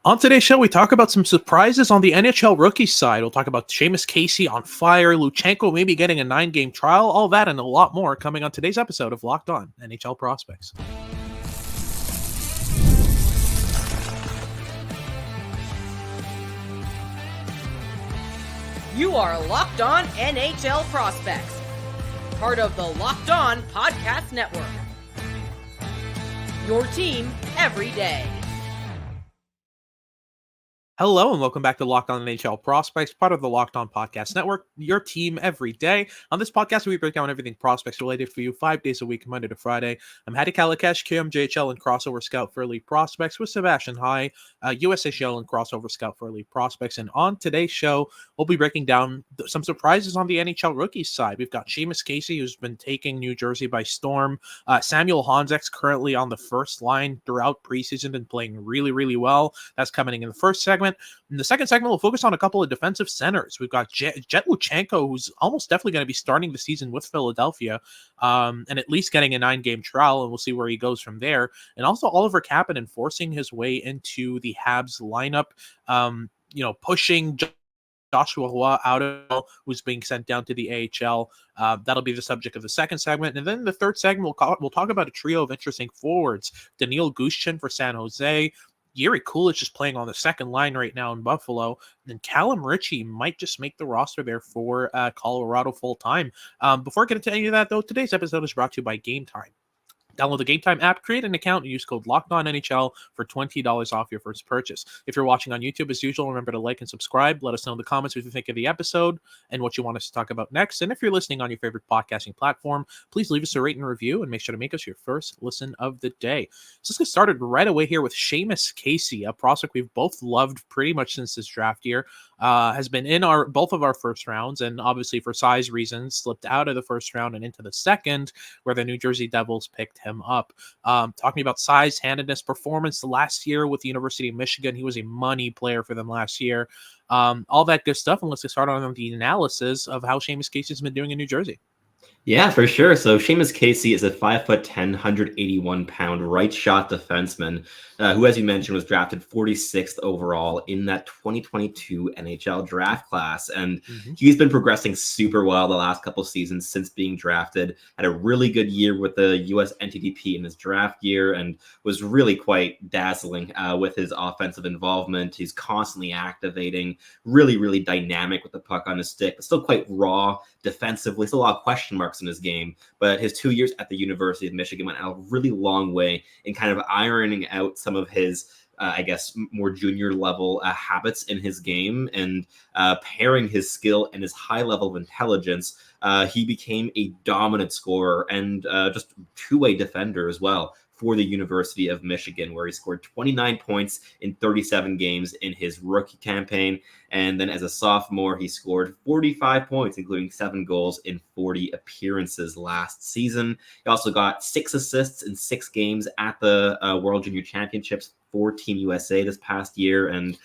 On today's show, we talk about some surprises on the NHL rookie side. We'll talk about Seamus Casey on fire, Luchanko maybe getting a 9-game trial, all that and a lot more coming on today's episode of Locked On NHL Prospects. You are Locked On NHL Prospects, part of the Locked On Podcast Network. Your team every day. Hello and welcome back to Locked On NHL Prospects, part of the Locked On Podcast Network, your team every day. On this podcast, we break down everything prospects related for you 5 days a week, Monday to Friday. I'm Hadi Kalakash, KMJHL and Crossover Scout for Elite Prospects with Sebastian High, USHL and Crossover Scout for Elite Prospects. And on today's show, we'll be breaking down some surprises on the NHL rookies side. We've got Seamus Casey, who's been taking New Jersey by storm. Samuel Honzek's currently on the first line throughout preseason and playing really, really well. That's coming in the first segment. In the second segment, we'll focus on a couple of defensive centers. We've got Jett Luchanko, who's almost definitely going to be starting the season with Philadelphia, and at least getting a 9-game trial, and we'll see where he goes from there. And also Oliver Kapanen forcing his way into the Habs lineup, pushing Joshua Roy out of who's being sent down to the AHL. That'll be the subject of the second segment. And then the third segment, we'll talk about a trio of interesting forwards. Daniil Gushchin for San Jose, Jiri Kulich is playing on the second line right now in Buffalo, and Calum Ritchie might just make the roster there for Colorado full-time. Before I get into any of that, though, today's episode is brought to you by Game Time. Download the Game Time app, create an account, and use code LOCKEDONNHL for $20 off your first purchase. If you're watching on YouTube, as usual, remember to like and subscribe. Let us know in the comments what you think of the episode and what you want us to talk about next. And if you're listening on your favorite podcasting platform, please leave us a rate and review and make sure to make us your first listen of the day. So let's get started right away here with Seamus Casey, a prospect we've both loved pretty much since this draft year. Has been in both of our first rounds, and obviously for size reasons slipped out of the first round and into the second, where the New Jersey Devils picked him up. Talking about size, handedness, performance last year with the University of Michigan, he was a money player for them last year. All that good stuff, and let's get started on the analysis of how Seamus Casey has been doing in New Jersey. Yeah, for sure. So Seamus Casey is a 5'10", 181-pound right shot defenseman who, as you mentioned, was drafted 46th overall in that 2022 NHL draft class. And he's been progressing super well the last couple seasons since being drafted. Had a really good year with the US NTDP in his draft year and was really quite dazzling with his offensive involvement. He's constantly activating, really, really dynamic with the puck on his stick, but still quite raw defensively. Still a lot of question marks in his game, but his 2 years at the University of Michigan went a really long way in kind of ironing out some of his more junior level habits in his game and pairing his skill and his high level of intelligence. He became a dominant scorer and just two-way defender as well for the University of Michigan, where he scored 29 points in 37 games in his rookie campaign. And then as a sophomore, he scored 45 points, including 7 goals in 40 appearances last season. He also got 6 assists in 6 games at the World Junior Championships for Team USA this past year, and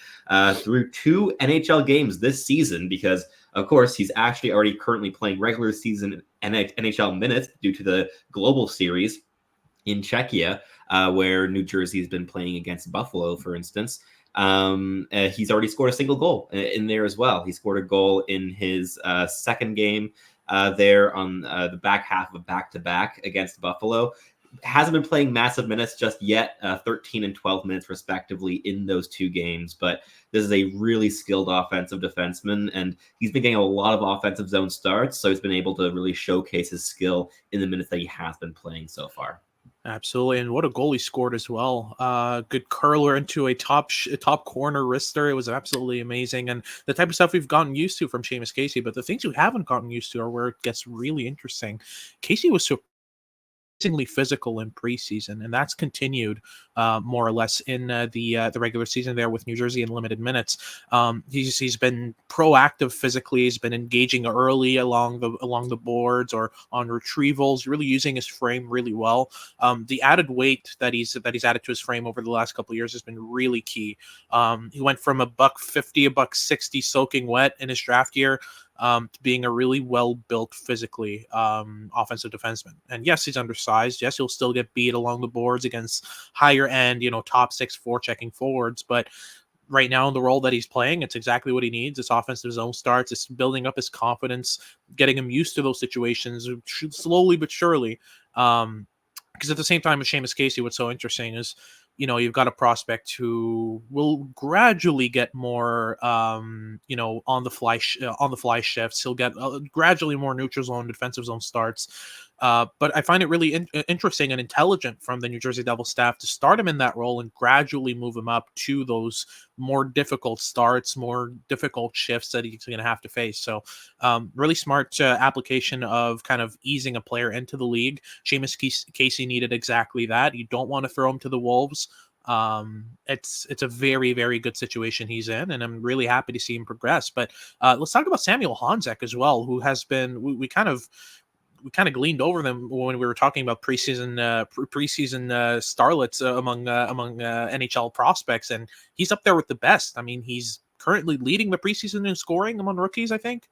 through 2 NHL games this season, because of course he's actually already currently playing regular season NHL minutes due to the Global Series in Czechia, where New Jersey has been playing against Buffalo, for instance. He's already scored a single goal in there as well. He scored a goal in his second game there on the back half of a back-to-back against Buffalo. Hasn't been playing massive minutes just yet, 13 and 12 minutes respectively in those 2 games. But this is a really skilled offensive defenseman, and he's been getting a lot of offensive zone starts, so he's been able to really showcase his skill in the minutes that he has been playing so far. Absolutely, and what a goal he scored as well. Good curler into a top corner wrister. It was absolutely amazing, and the type of stuff we've gotten used to from Seamus Casey. But the things we haven't gotten used to are where it gets really interesting. Casey was surprisingly physical in preseason, and that's continued more or less in the regular season there with New Jersey in limited minutes. He's been proactive physically. He's been engaging early along the boards or on retrievals, really using his frame really well. The added weight that he's added to his frame over the last couple of years has been really key. He went from $150, $160 soaking wet in his draft year to being a really well-built physically offensive defenseman. And yes, he's undersized. Yes, he'll still get beat along the boards against higher end, top 6 forechecking forwards. But right now in the role that he's playing, it's exactly what he needs. It's offensive zone starts. It's building up his confidence, getting him used to those situations slowly but surely. Because at the same time with Seamus Casey, what's so interesting is, you've got a prospect who will gradually get more, on the fly shifts. He'll get gradually more neutral zone, defensive zone starts. But I find it really interesting and intelligent from the New Jersey Devils staff to start him in that role and gradually move him up to those more difficult starts, more difficult shifts that he's going to have to face. So really smart application of kind of easing a player into the league. Seamus Casey needed exactly that. You don't want to throw him to the Wolves. It's a very, very good situation he's in, and I'm really happy to see him progress. But let's talk about Samuel Honzek as well, who has been, we kind of gleaned over them when we were talking about preseason starlets among NHL prospects, and he's up there with the best. I mean, he's currently leading the preseason in scoring among rookies, I think.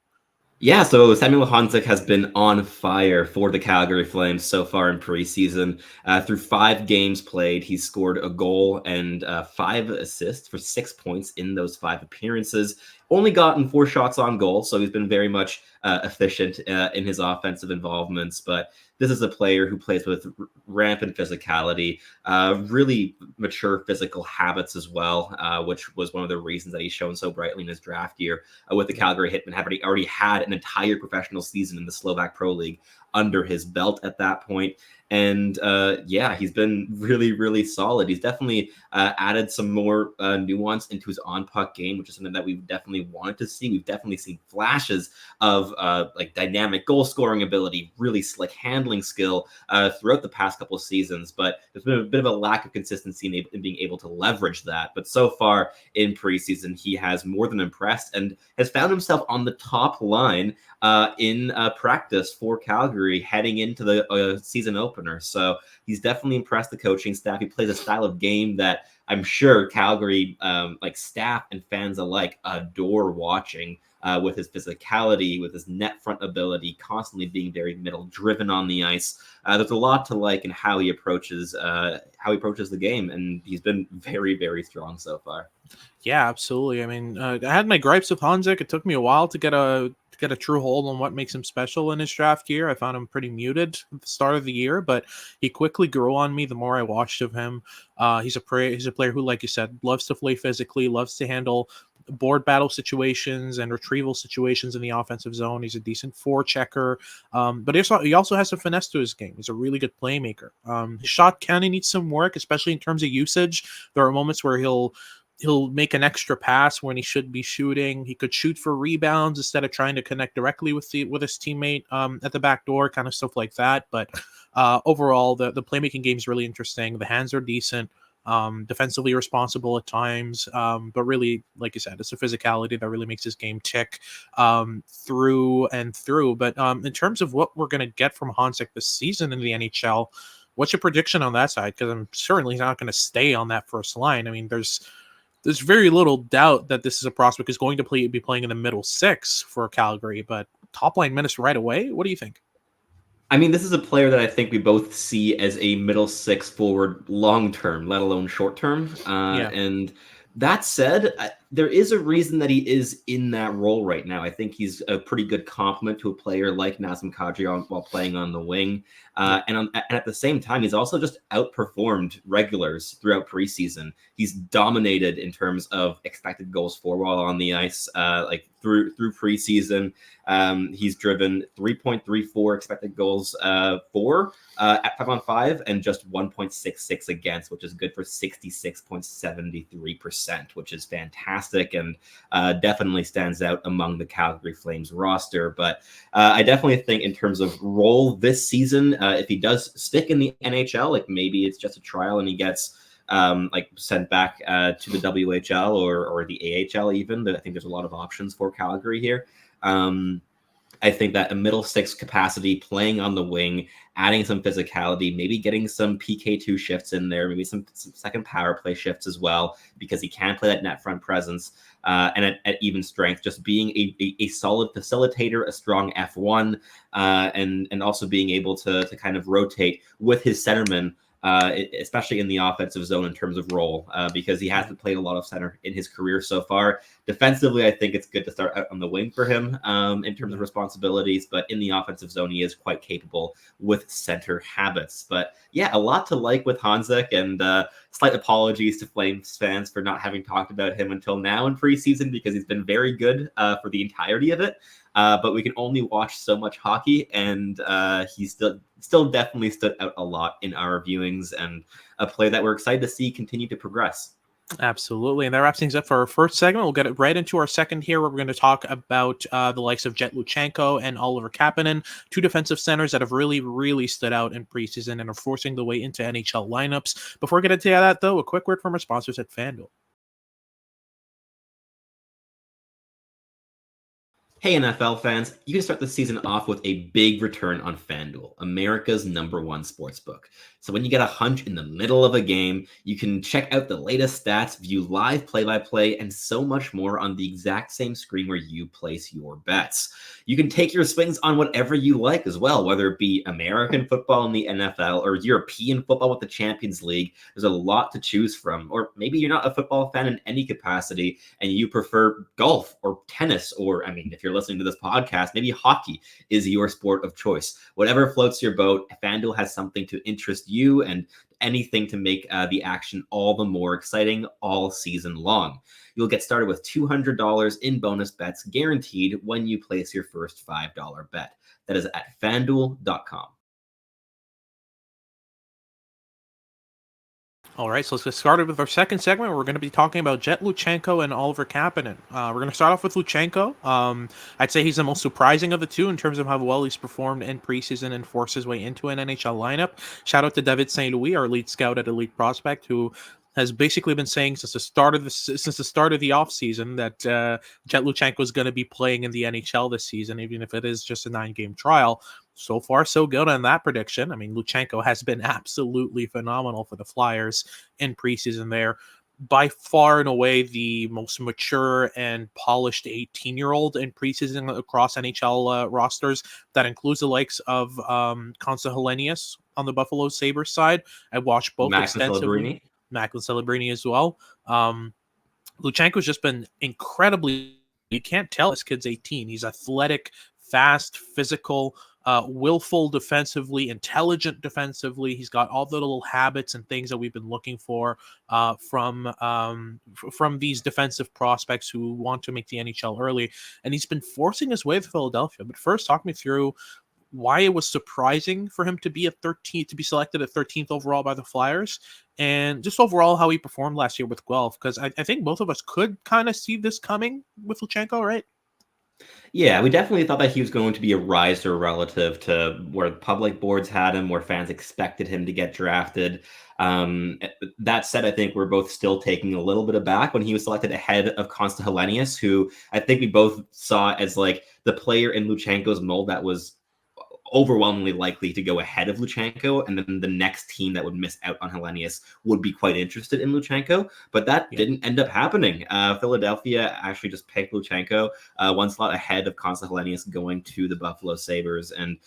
Yeah, so Samuel Honzek has been on fire for the Calgary Flames so far in preseason. Through 5 games played, he's scored a goal and 5 assists for 6 points in those 5 appearances. Only gotten 4 shots on goal, so he's been very much efficient in his offensive involvements. But this is a player who plays with rampant physicality, really mature physical habits as well, which was one of the reasons that he's shown so brightly in his draft year with the Calgary Hitmen, having already had an entire professional season in the Slovak Pro League under his belt at that point. And yeah, he's been really, really solid. He's definitely added some more nuance into his on-puck game, which is something that we've definitely wanted to see. We've definitely seen flashes of like dynamic goal scoring ability, really slick handling skill throughout the past couple of seasons, but there's been a bit of a lack of consistency in being able to leverage that. But so far in preseason, he has more than impressed and has found himself on the top line in practice for Calgary heading into the season opener. So he's definitely impressed the coaching staff. He plays a style of game that I'm sure Calgary like staff and fans alike adore watching, with his physicality, with his net front ability, constantly being very middle driven on the ice. There's a lot to like in how he approaches the game, and he's been very, very strong so far. Yeah, absolutely. I mean, I had my gripes with Honzek. It took me a while to get a true hold on what makes him special in his draft year. I found him pretty muted at the start of the year, but he quickly grew on me the more I watched of him. He's a player who, like you said, loves to play physically, loves to handle board battle situations and retrieval situations in the offensive zone. He's a decent forechecker, but he also has some finesse to his game. He's a really good playmaker. His shot kind of needs some work, especially in terms of usage. There are moments where he'll make an extra pass when he should be shooting. He could shoot for rebounds instead of trying to connect directly with his teammate at the back door, kind of stuff like that. But overall, the playmaking game is really interesting. The hands are decent, defensively responsible at times, but really, like you said, it's the physicality that really makes his game tick through and through. But in terms of what we're going to get from Honzek this season in the NHL, what's your prediction on that side? Because I'm certainly not going to stay on that first line. I mean, there's very little doubt that this is a prospect who's going to be playing in the middle 6 for Calgary, but top line minutes right away. What do you think? I mean, this is a player that I think we both see as a middle 6 forward long term, let alone short term. Yeah. And that said, there is a reason that he is in that role right now. I think he's a pretty good complement to a player like Nazem Kadri while playing on the wing. And at the same time, he's also just outperformed regulars throughout preseason. He's dominated in terms of expected goals for while on the ice, like through preseason. He's driven 3.34 expected goals for at 5-on-5 and just 1.66 against, which is good for 66.73%, which is fantastic and definitely stands out among the Calgary Flames roster. But I definitely think in terms of role this season, if he does stick in the NHL, like maybe it's just a trial and he gets like sent back to the WHL or the AHL even. I think there's a lot of options for Calgary here. I think that a middle 6 capacity, playing on the wing, adding some physicality, maybe getting some PK2 shifts in there, maybe some second power play shifts as well, because he can play that net front presence and at even strength, just being a solid facilitator, a strong F1, and also being able to kind of rotate with his centerman especially in the offensive zone in terms of role, because he hasn't played a lot of center in his career so far. Defensively, I think it's good to start out on the wing for him in terms of responsibilities, but in the offensive zone, he is quite capable with center habits. But yeah, a lot to like with Honzek, and slight apologies to Flames fans for not having talked about him until now in preseason, because he's been very good for the entirety of it. But we can only watch so much hockey, and he still definitely stood out a lot in our viewings, and a player that we're excited to see continue to progress. Absolutely. And that wraps things up for our first segment. We'll get it right into our second here, where we're going to talk about the likes of Jett Luchanko and Oliver Kapanen, two defensive centers that have really, really stood out in preseason and are forcing the way into NHL lineups. Before we get into that, though, a quick word from our sponsors at FanDuel. Hey, NFL fans, you can start the season off with a big return on FanDuel, America's #1 sportsbook. So when you get a hunch in the middle of a game, you can check out the latest stats, view live play-by-play, and so much more on the exact same screen where you place your bets. You can take your swings on whatever you like as well, whether it be American football in the NFL or European football with the Champions League. There's a lot to choose from. Or maybe you're not a football fan in any capacity and you prefer golf or tennis, or, I mean, if you're listening to this podcast, maybe hockey is your sport of choice. Whatever floats your boat, FanDuel has something to interest you and anything to make the action all the more exciting all season long. You'll get started with $200 in bonus bets guaranteed when you place your first $5 bet. That is at FanDuel.com. All right, so let's get started with our second segment. We're going to be talking about Jett Luchanko and Oliver Kapanen. We're going to start off with Luchanko. I'd say he's the most surprising of the two in terms of how well he's performed in preseason and forced his way into an NHL lineup. Shout out to David St. Louis, our lead scout at Elite Prospect, who has basically been saying since the start of the offseason that Jett Luchanko is going to be playing in the NHL this season, even if it is just a 9-game trial. So far, so good on that prediction. I mean, Luchanko has been absolutely phenomenal for the Flyers in preseason there. By far and away the most mature and polished 18-year-old in preseason across NHL rosters. That includes the likes of Consta Helenius on the Buffalo Sabres side. I watched both extensively. Macklin Celebrini as well. Luchanko's just been incredibly. You can't tell this kid's 18. He's athletic, fast, physical, willful defensively, intelligent defensively. He's got all the little habits and things that we've been looking for from these defensive prospects who want to make the NHL early. And he's been forcing his way to Philadelphia. But first, talk me through why it was surprising for him to be selected at 13th overall by the Flyers, and just overall how he performed last year with Guelph, because I think both of us could kind of see this coming with Luchanko, right? Yeah, we definitely thought that he was going to be a riser relative to where public boards had him, where fans expected him to get drafted. That said, I think we're both still taking a little bit aback when he was selected ahead of Consta Helenius, who I think we both saw as like the player in Luchanko's mold that was overwhelmingly likely to go ahead of Luchanko, and then the next team that would miss out on Helenius would be quite interested in Luchanko, but that didn't end up happening. Philadelphia actually just picked Luchanko one slot ahead of Consta Helenius going to the Buffalo Sabres, and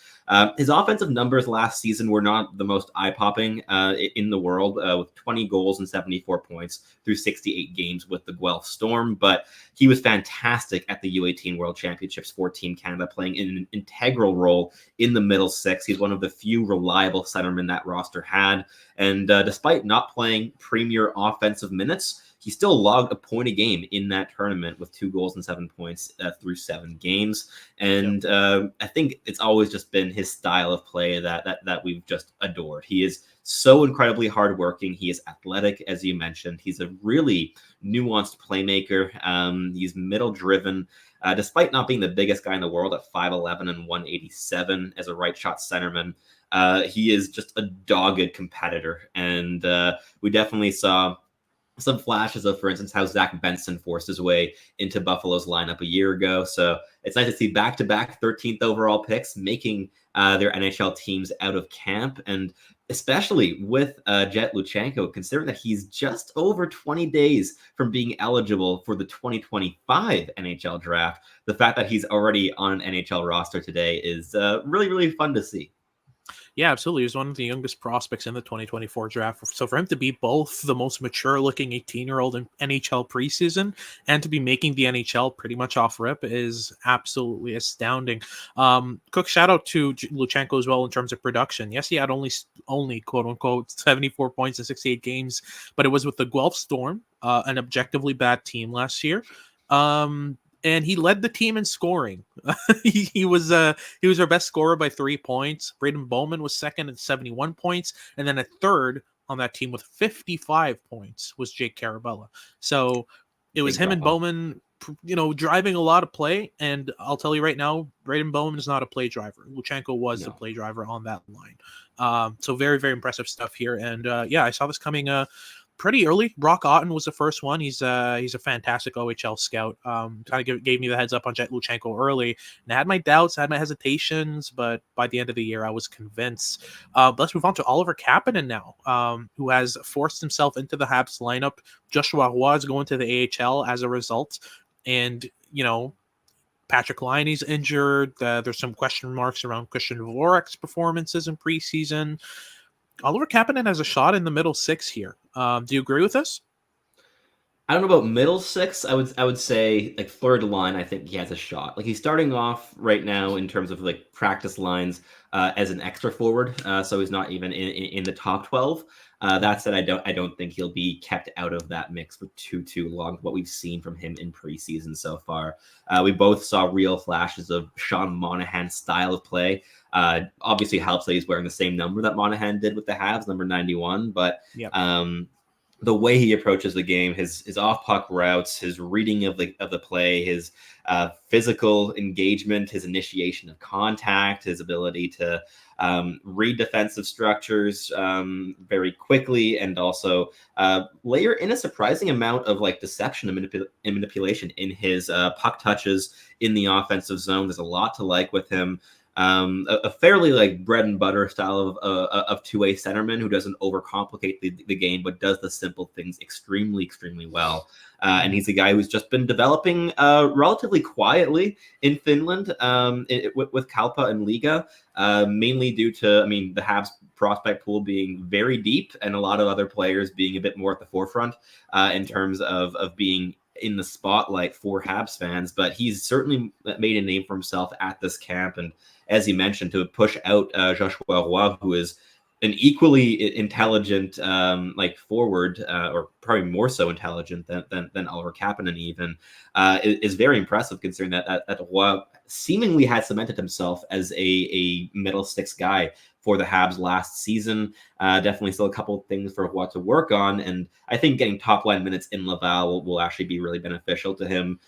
his offensive numbers last season were not the most eye-popping in the world, with 20 goals and 74 points through 68 games with the Guelph Storm, but he was fantastic at the U18 World Championships for Team Canada, playing an integral role in the middle six. He's one of the few reliable centermen that roster had. And despite not playing premier offensive minutes, he still logged a point a game in that tournament with 2 goals and 7 points through 7 games. And I think it's always just been his style of play that we've just adored. He is so incredibly hardworking. He is athletic, as you mentioned. He's a really nuanced playmaker. He's middle driven. Despite not being the biggest guy in the world at 5'11" and 187 as a right shot centerman, he is just a dogged competitor. And we definitely saw some flashes of, for instance, how Zach Benson forced his way into Buffalo's lineup a year ago. So it's nice to see back-to-back 13th overall picks making their NHL teams out of camp. And especially with Jett Luchanko, considering that he's just over 20 days from being eligible for the 2025 NHL draft, the fact that he's already on an NHL roster today is really, really fun to see. Yeah, absolutely. He was one of the youngest prospects in the 2024 draft. So for him to be both the most mature-looking 18-year-old in NHL preseason and to be making the NHL pretty much off rip is absolutely astounding. Quick shout out to Luchanko as well in terms of production. Yes, he had only quote unquote 74 points in 68 games, but it was with the Guelph Storm, an objectively bad team last year. And he led the team in scoring. he was our best scorer by 3 points. Braden Bowman was second at 71 points, and then a third on that team with 55 points was Jake Carabella. So it was Big him and drop-off. Bowman, driving a lot of play. And I'll tell you right now, Braden Bowman is not a play driver. Luchanko was the No. play driver on that line. So very, very impressive stuff here. And yeah, I saw this coming pretty early. Brock Otten was the first one. He's a fantastic OHL scout. Kind of gave me the heads up on Jett Luchanko early, and I had my doubts, I had my hesitations, but by the end of the year, I was convinced. Let's move on to Oliver Kapanen now, who has forced himself into the Habs lineup. Joshua Roy is going to the AHL as a result, and Patrick Liney's injured. There's some question marks around Christian Dvorak's performances in preseason. Oliver Kapanen has a shot in the middle six here. Do you agree with this? I don't know about middle six. I would say like third line. I think he has a shot. Like he's starting off right now in terms of like practice lines as an extra forward, so he's not even in the top 12. That said, I don't think he'll be kept out of that mix for too long. What we've seen from him in preseason so far, we both saw real flashes of Sean Monahan's style of play. Obviously helps that he's wearing the same number that Monahan did with the Habs, number 91, but Yep. The way he approaches the game, his off puck routes, his reading of the play, his physical engagement, his initiation of contact, his ability to read defensive structures very quickly, and also layer in a surprising amount of like deception and manipulation in his puck touches in the offensive zone. There's a lot to like with him. A fairly like bread and butter style of two-way centerman who doesn't overcomplicate the game, but does the simple things extremely well. And he's a guy who's just been developing relatively quietly in Finland with Kalpa and Liga, mainly due to, the Habs prospect pool being very deep and a lot of other players being a bit more at the forefront in terms of being in the spotlight for Habs fans. But he's certainly made a name for himself at this camp. And as you mentioned, to push out Joshua Roy, who is an equally intelligent forward, or probably more so intelligent than Oliver Kapanen even, is very impressive considering that Roy seemingly had cemented himself as a middle six guy for the Habs last season. Definitely still a couple of things for Roy to work on, and I think getting top line minutes in Laval will actually be really beneficial to him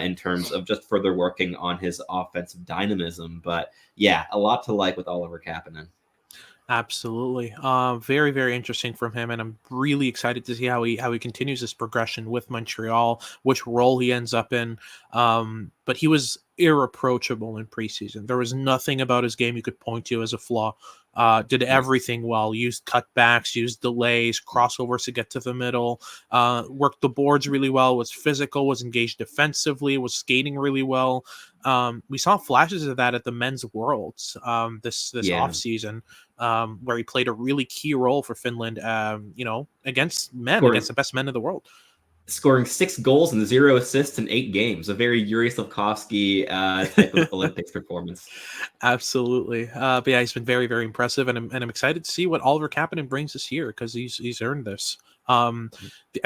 in terms of just further working on his offensive dynamism. But yeah, a lot to like with Oliver Kapanen. Absolutely. Very, very interesting from him, and I'm really excited to see how he continues this progression with Montreal, which role he ends up in. But he was irreproachable in preseason. There was nothing about his game you could point to as a flaw. Did everything well, used cutbacks, used delays, crossovers to get to the middle, worked the boards really well, was physical, was engaged defensively, was skating really well. We saw flashes of that at the Men's Worlds this offseason, where he played a really key role for Finland, against the best men in the world. Scoring 6 goals and 0 assists in 8 games. A very Yuri Slafkovsky type of Olympics performance. Absolutely. But yeah, he's been very, very impressive, and I'm excited to see what Oliver Kapanen brings this year, because he's earned this. I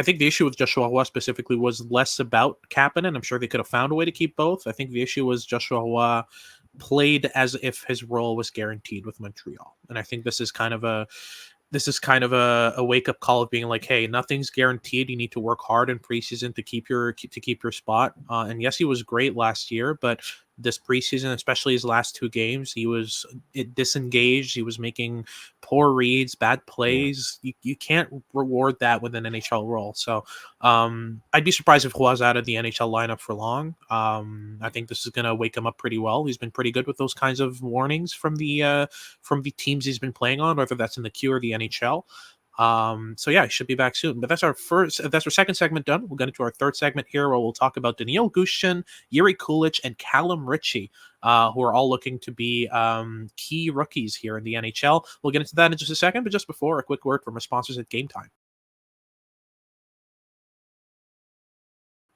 think the issue with Joshua Roy specifically was less about Kapanen. I'm sure they could have found a way to keep both. I think the issue was Joshua Roy played as if his role was guaranteed with Montreal, and I think this is kind of a wake-up call of being like, hey, nothing's guaranteed. You need to work hard in preseason to keep your spot. And yes, he was great last year, but this preseason, especially his last 2 games, he was disengaged. He was making poor reads, bad plays. Yeah. You can't reward that with an NHL role. So I'd be surprised if Roy's out of the NHL lineup for long. I think this is going to wake him up pretty well. He's been pretty good with those kinds of warnings from the teams he's been playing on, whether that's in the Q or the NHL. So yeah, he should be back soon. But that's our second segment done. We'll get into our third segment here, where we'll talk about Daniil Gushchin, Jiri Kulich, and Calum Ritchie, who are all looking to be key rookies here in the NHL. We'll get into that in just a second, but just before, a quick word from our sponsors at Game Time.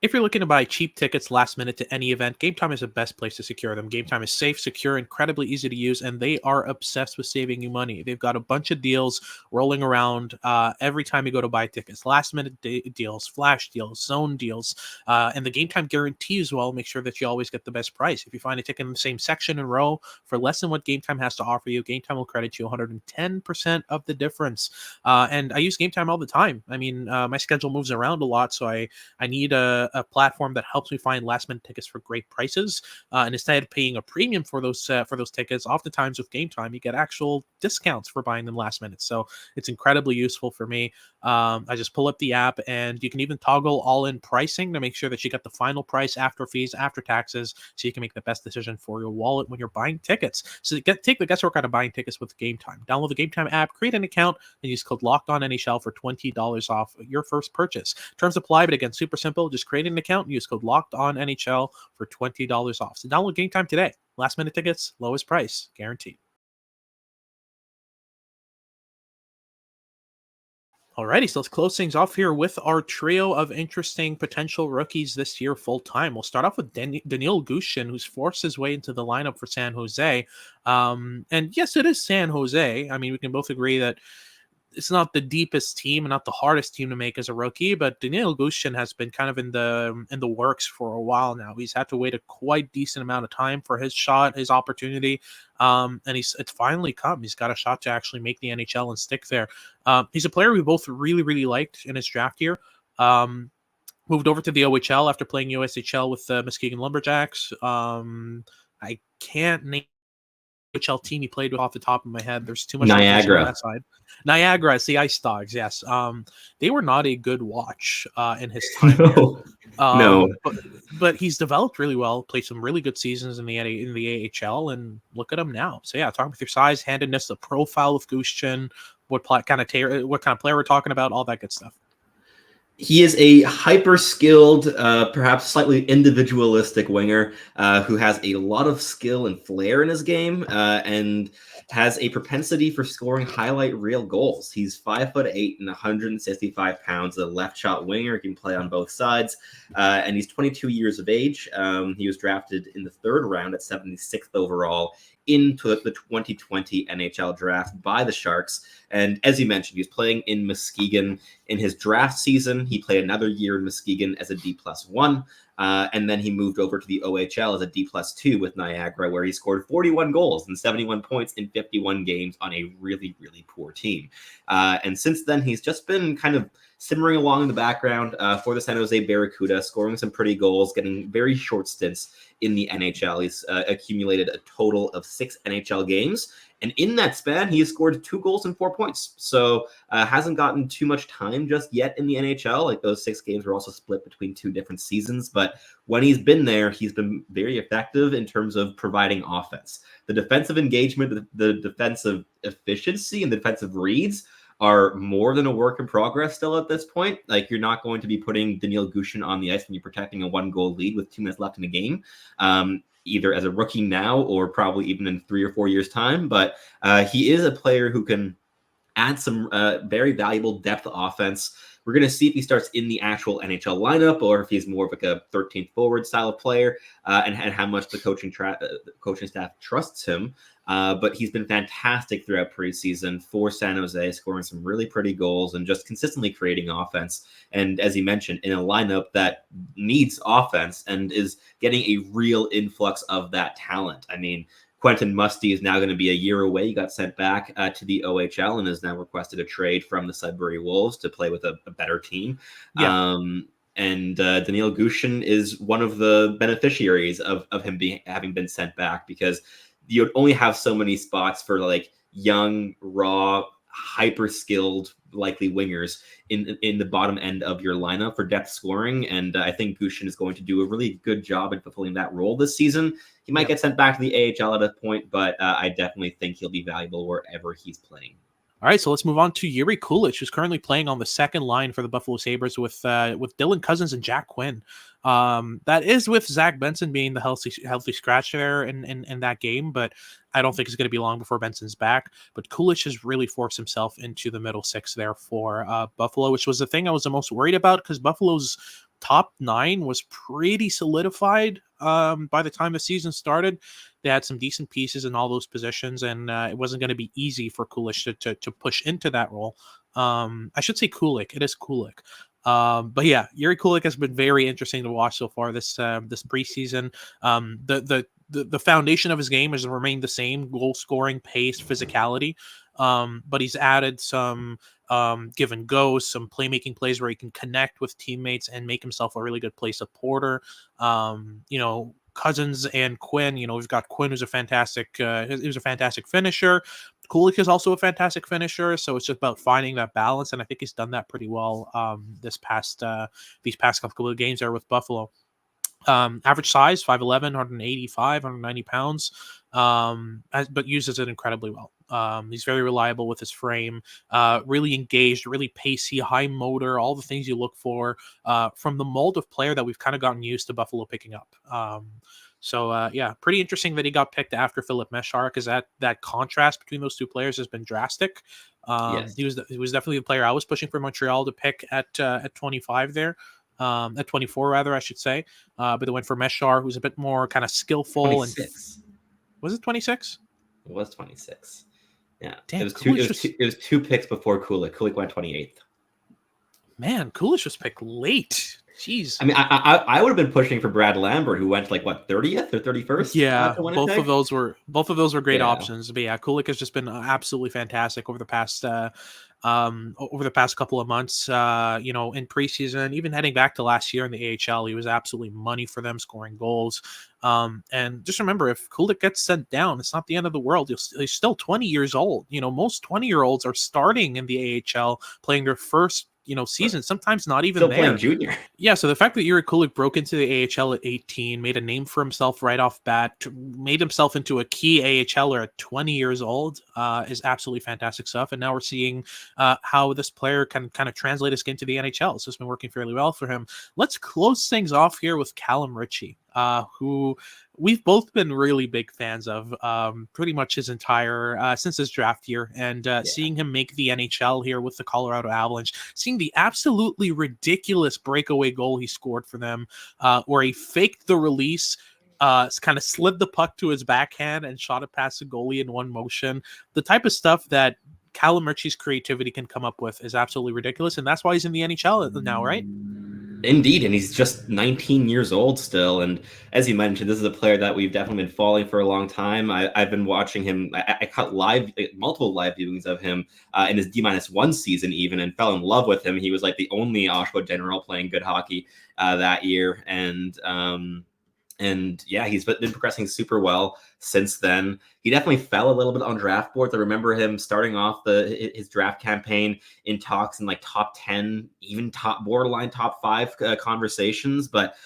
If you're looking to buy cheap tickets last minute to any event, Game Time is the best place to secure them. Game Time is safe, secure, incredibly easy to use, and they are obsessed with saving you money. They've got a bunch of deals rolling around every time you go to buy tickets. Last minute deals, flash deals, zone deals, and the Game Time guarantee as well. Make sure that you always get the best price. If you find a ticket in the same section and row for less than what Game Time has to offer you, Game Time will credit you 110% of the difference. And I use Game Time all the time. I mean, my schedule moves around a lot, so I need a platform that helps me find last minute tickets for great prices. And instead of paying a premium for those tickets, oftentimes with Game Time, you get actual discounts for buying them last minute. So it's incredibly useful for me. I just pull up the app, and you can even toggle all-in pricing to make sure that you get the final price after fees, after taxes, so you can make the best decision for your wallet when you're buying tickets. So take the guesswork out of buying tickets with Game Time. Download the Game Time app, create an account, and use code LOCKEDONNHL for $20 off your first purchase. Terms apply, but again, super simple. Just create an account and use code LOCKEDONNHL for $20 off. So download Game Time today. Last minute tickets, lowest price, guaranteed. Alrighty, so let's close things off here with our trio of interesting potential rookies this year full time. We'll start off with Daniil Gushchin, who's forced his way into the lineup for San Jose. And yes, it is San Jose. I mean, we can both agree that it's not the deepest team and not the hardest team to make as a rookie, but Daniil Gushchin has been kind of in the works for a while now. He's had to wait a quite decent amount of time for his shot, his opportunity, and it's finally come. He's got a shot to actually make the NHL and stick there. He's a player we both really, really liked in his draft year. Moved over to the OHL after playing USHL with the Muskegon Lumberjacks. I can't name OHL team he played with off the top of my head. There's too much Niagara on that side. Niagara, it's the Ice Dogs. Yes, they were not a good watch in his time. No. But he's developed really well. Played some really good seasons in the AHL, and look at him now. So yeah, talking with your size, handedness, the profile of Gushchin, what kind of player we're talking about, all that good stuff. He is a hyper-skilled, perhaps slightly individualistic winger who has a lot of skill and flair in his game and has a propensity for scoring highlight reel goals. He's 5'8" and 165 pounds, a left shot winger. He can play on both sides, and he's 22 years of age. He was drafted in the third round at 76th overall into the 2020 NHL draft by the Sharks. And as you mentioned, he's playing in Muskegon. In his draft season, he played another year in Muskegon as a D+1. And then he moved over to the OHL as a D+2 with Niagara, where he scored 41 goals and 71 points in 51 games on a really, really poor team. And since then, he's just been kind of simmering along in the background for the San Jose Barracuda, scoring some pretty goals, getting very short stints in the NHL. He's accumulated a total of 6 NHL games. And in that span, he has scored 2 goals and 4 points. So hasn't gotten too much time just yet in the NHL. Like those 6 games were also split between 2 different seasons. But when he's been there, he's been very effective in terms of providing offense. The defensive engagement, the defensive efficiency, and the defensive reads are more than a work in progress still at this point. Like, you're not going to be putting Daniil Gushchin on the ice when you're protecting a 1-goal lead with 2 minutes left in the game, either as a rookie now or probably even in 3 or 4 years' time. But he is a player who can add some very valuable depth offense. We're going to see if he starts in the actual NHL lineup or if he's more of like a 13th forward style of player, and how much the coaching staff trusts him. But he's been fantastic throughout preseason for San Jose, scoring some really pretty goals and just consistently creating offense. And as you mentioned, in a lineup that needs offense and is getting a real influx of that talent. I mean, Quentin Musty is now going to be a year away. He got sent back to the OHL and has now requested a trade from the Sudbury Wolves to play with a better team. Yeah. And Daniil Gushchin is one of the beneficiaries of him having been sent back, because you only have so many spots for like young, raw, hyper skilled, likely wingers in the bottom end of your lineup for depth scoring. And I think Gushchin is going to do a really good job in fulfilling that role this season. He might get sent back to the AHL at a point, but I definitely think he'll be valuable wherever he's playing. All right, so let's move on to Jiri Kulich, who's currently playing on the second line for the Buffalo Sabres with Dylan Cousins and Jack Quinn. That is with Zach Benson being the healthy scratch there in that game, but I don't think it's going to be long before Benson's back. But Kulich has really forced himself into the middle six there for Buffalo, which was the thing I was the most worried about because Buffalo's top 9 was pretty solidified by the time the season started. They had some decent pieces in all those positions, and it wasn't going to be easy for Kulich to push into that role. I should say Kulich. It is Kulich. But yeah, Jiri Kulich has been very interesting to watch so far this preseason. The foundation of his game has remained the same: goal scoring, pace, physicality. But he's added some give and go, some playmaking plays where he can connect with teammates and make himself a really good play supporter. Cousins and Quinn, we've got Quinn who's a fantastic finisher. Kulich is also a fantastic finisher, so it's just about finding that balance, and I think he's done that pretty well these past couple of games there with Buffalo. Average size 5'11", 185, 190 pounds, but uses it incredibly well. He's very reliable with his frame, really engaged, really pacey, high motor, all the things you look for from the mold of player that we've kind of gotten used to Buffalo picking up. Pretty interesting that he got picked after Philip Meshar, because that contrast between those two players has been drastic. Yes. He was definitely the player I was pushing for Montreal to pick at 25 there. At 24 rather, I should say. But they went for Meshar, who's a bit more kind of skillful. 26. Was it 26? It was 26. Yeah. Damn, it was 2 picks before Kulich. Kulich went 28th. Man, Kulich was picked late. Jeez. I mean, I would have been pushing for Brad Lambert, who went 30th or 31st. Yeah, both of those were great options. But yeah, Kulich has just been absolutely fantastic over the past couple of months. In preseason, even heading back to last year in the AHL, he was absolutely money for them, scoring goals. And just remember, if Kulich gets sent down, it's not the end of the world. He's still 20 years old. Most 20-year-olds are starting in the AHL, playing their first season, sometimes not even still there. Playing junior. Yeah, so the fact that Jiri Kulich broke into the AHL at 18, made a name for himself right off bat, made himself into a key AHLer at 20 years old is absolutely fantastic stuff. And now we're seeing how this player can kind of translate his game to the NHL. So it's been working fairly well for him. Let's close things off here with Calum Ritchie, who we've both been really big fans of pretty much his entire since his draft year, and seeing him make the NHL here with the Colorado Avalanche, seeing the absolutely ridiculous breakaway goal he scored for them, where he faked the release, kind of slid the puck to his backhand and shot it past the goalie in one motion. The type of stuff that Calum Ritchie's creativity can come up with is absolutely ridiculous, and that's why he's in the NHL now, right? Indeed, and he's just 19 years old still. And as you mentioned, this is a player that we've definitely been following for a long time. I've been watching him. I caught multiple live viewings of him in his D-1 season even, and fell in love with him. He was like the only Oshawa General playing good hockey that year. And yeah, he's been progressing super well since then. He definitely fell a little bit on draft boards. I remember him starting off his draft campaign in talks in top 10, even borderline top 5 conversations, but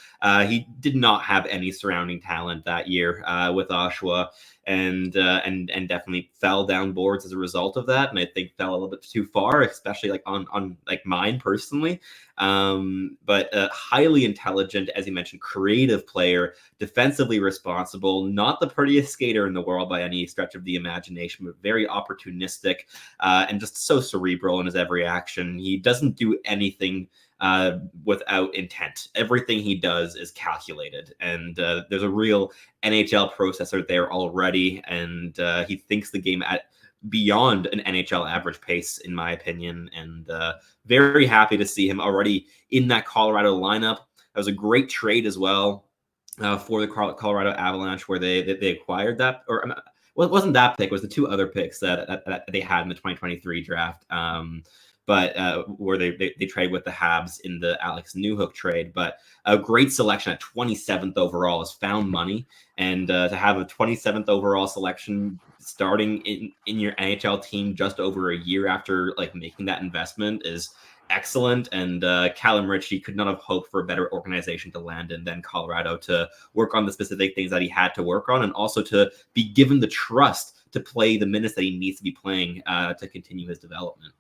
he did not have any surrounding talent that year with Oshawa, and definitely fell down boards as a result of that. And I think fell a little bit too far, especially on mine personally. But highly intelligent, as you mentioned, creative player, defensively responsible, not the prettiest skater in the world by any stretch of the imagination, but very opportunistic and just so cerebral in his every action. He doesn't do anything without intent. Everything he does is calculated, and there's a real NHL processor there already, and he thinks the game at beyond an NHL average pace, in my opinion, and very happy to see him already in that Colorado lineup. That was a great trade as well for the Colorado Avalanche, where they acquired that, or well, it wasn't that pick, it was the 2 other picks that they had in the 2023 draft. Where they trade with the Habs in the Alex Newhook trade. But a great selection at 27th overall is found money. And to have a 27th overall selection starting in your NHL team just over a year after making that investment is excellent. And Calum Ritchie could not have hoped for a better organization to land in than Colorado, to work on the specific things that he had to work on, and also to be given the trust to play the minutes that he needs to be playing to continue his development.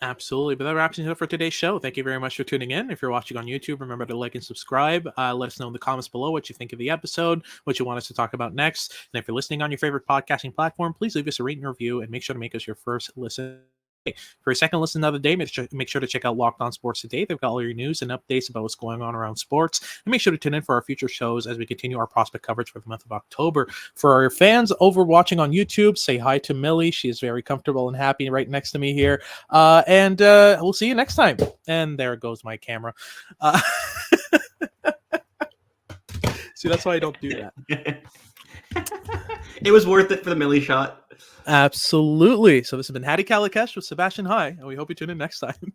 Absolutely. But that wraps it up for today's show. Thank you very much for tuning in. If you're watching on YouTube, remember to like and subscribe. Let us know in the comments below what you think of the episode, what you want us to talk about next. And if you're listening on your favorite podcasting platform, please leave us a rating and review and make sure to make us your first listen. For a second listen of the day, make sure to check out Locked On Sports Today. They've got all your news and updates about what's going on around sports. And make sure to tune in for our future shows as we continue our prospect coverage for the month of October. For our fans over watching on YouTube, say hi to Millie. She is very comfortable and happy right next to me here. And we'll see you next time. And there goes my camera. See, that's why I don't do that. It was worth it for the Millie shot. Absolutely. So this has been Hattie Kalakash with Sebastian High, and we hope you tune in next time.